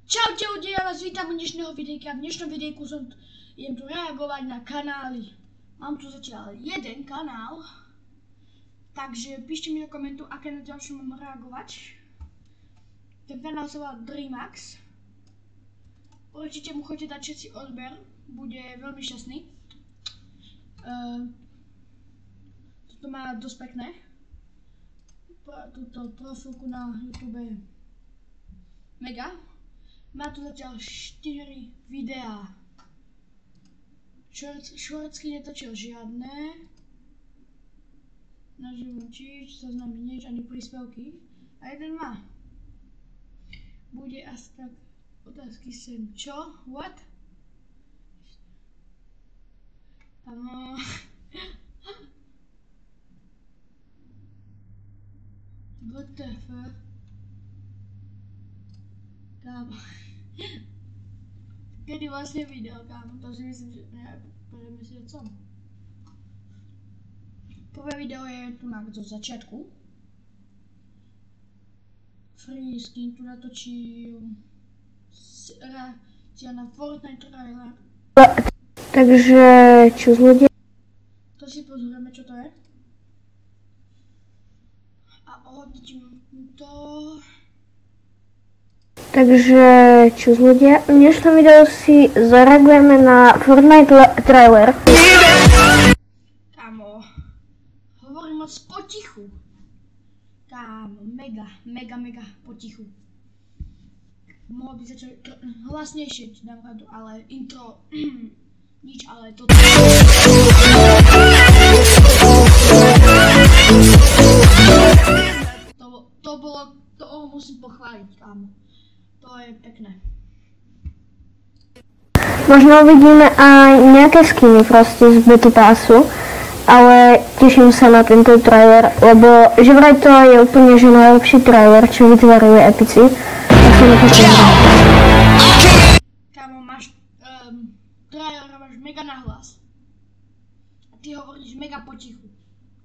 Čaute ľudia, ja vás vítam u dnešného videjka. V dnešnom videjku idem tu reagovať na kanály. Mám tu zatiaľ jeden kanál, takže píšte mi do komentu, aké na ďalšie mám reagovať. Ten kanál sa volá Dreamax. Určite mu chodite dať všetci odber, bude veľmi šťastný. Toto má dosť pekné. Túto profilku na YouTube je mega. Má tu zatiaľ 4 videá. Švorcky netočil žiadne. Na živočíč, zoznamy nič, ani príspevky. A jeden má. Bude asi tak otázky sem. Čo? What? Áno. What the fuck? Kámo. Kedy vlastne video, kámo? To si myslím, že pred mesiacom. Prvé video je tu mám zo začiatku. Free skin tu natočil reakcia na Fortnite trailer. Takže čus ľudia. To si pozrieme, čo to je. A hodím to. Takže čus ľudia, v dnešnom videu si zareagujeme na Fortnite trailer. Kámo, hovorím moc potichu. Kámo, mega potichu. Mohol by sa čo hlasnejšie, dám radu, ale intro, nič, ale toto. To musím pochváliť, kámo. To je pekné. Možno uvidíme aj nejaké skiny proste z Battle Passu, ale teším sa na tento trailer, lebo že vraj to je úplne že najlepší trailer, čo vytvaruje Epici. Tak sa na to pozriem. Kámo, máš trailer máš mega nahlas. A ty hovoríš mega potichu.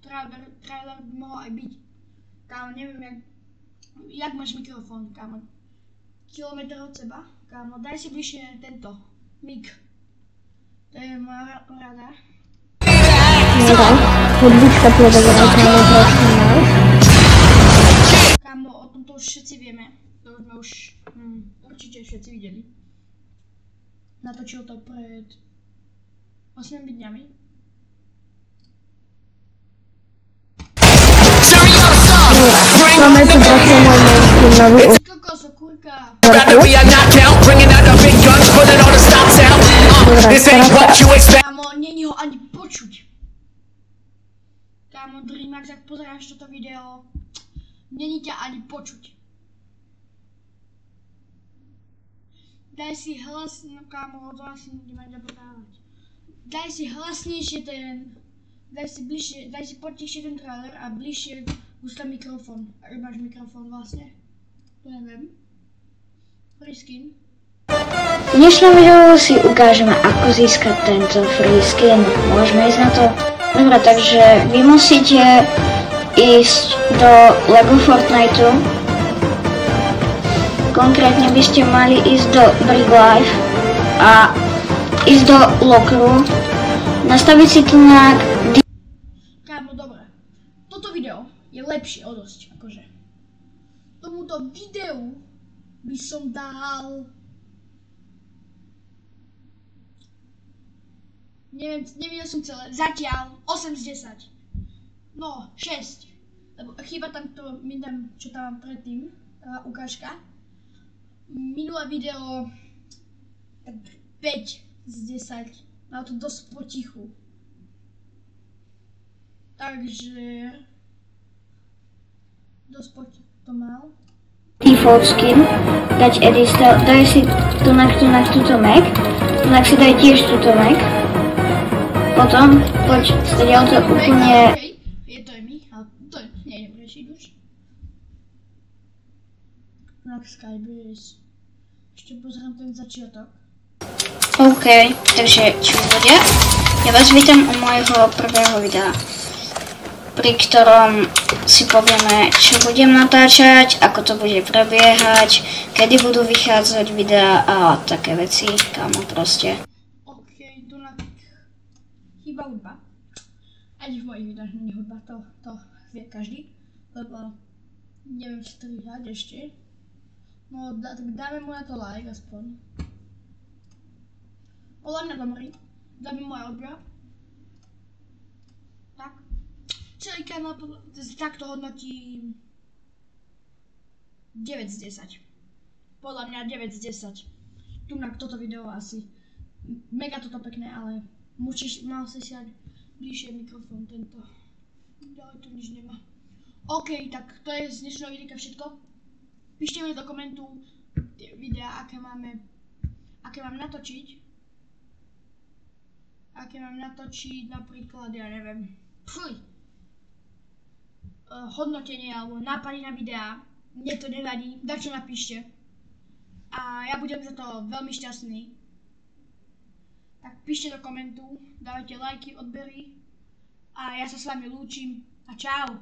Trailer by mohol aj byť. Kámo, neviem jak máš mikrofón, kámo. Kilometr od seba, kámo, daj si bližšie tento mik. To je moja rada. Hudbička pôvodová, kámo, trošku náš. Kámo, o tomto už všetci vieme. To sme už určite všetci videli. Natočil to pred 8 dňami. Máme tu proste môj mainstream nový Kámo, není ho ani počuť. Kámo, Dreamax, ak pozeráš toto video, není ťa ani počuť. Daj si hlas, no kámo, to asi nemám ťa podávať. Daj si hlasnejšie daj si potichšie ten trailer a bližšie ústa mikrofón. Ak máš mikrofón vlastne. To neviem. Free skin. V dnešnom videu si ukážeme, ako získať tento free skin. Môžeme ísť na to? Dobre, takže vy musíte ísť do Lego Fortniteu. Konkrétne by ste mali ísť do Brig Life a ísť do Lockeru. Nastaviť si tu nejak... Kámo, dobre. Toto video je lepšie o dosť, akože. Tomuto videu by som dal... Nevidel som celé. Zatiaľ 8 z 10. No, 6. Lebo chýba tam to, čo tam mám predtým, ukážka. Minulé video, tak 5 z 10. Mal to dosť potichu. Takže... dosť potichu to mal. Default skin, dať edit, daj si tunak túto Mac, tunak si daj tiež túto Mac. Potom, poď, stadiaľ to úplne... Okay. Je to mi, ale to nejdem rešiť už. Tunak Skybase. Ešte pozriem ten začiatok. OK, takže čo ľudia, ja vás vítam u môjho prvého videa. pri ktorom si povieme, čo budem natáčať, ako to bude prebiehať, kedy budú vychádzať videá a také veci, kámo, proste. OK, tu na chýba hudba. Ani v mojich videách nie je hudba, to vie každý, lebo neviem strihať ešte. No tak dáme mu na to like aspoň. Podľa mňa dobrý, dáme moja odbra. Tak. Celý kanál takto hodnotím 9 z 10. Podľa mňa 9 z 10. Tu na toto video asi mega toto pekné, ale mal si si bližšie mikrofón tento. Ďalej tu nič nemá. OK, tak to je z dnešného videa všetko. Píšte mi do komentu tie videá, aké mám natočiť. Aké mám natočiť, napríklad, ja neviem, hodnotenie alebo nápady na videá. Mne to nevadí, dačo napíšte. A ja budem za to veľmi šťastný. Tak píšte do komentu, dávajte lajky, odbery. A ja sa s vami lúčim a čau.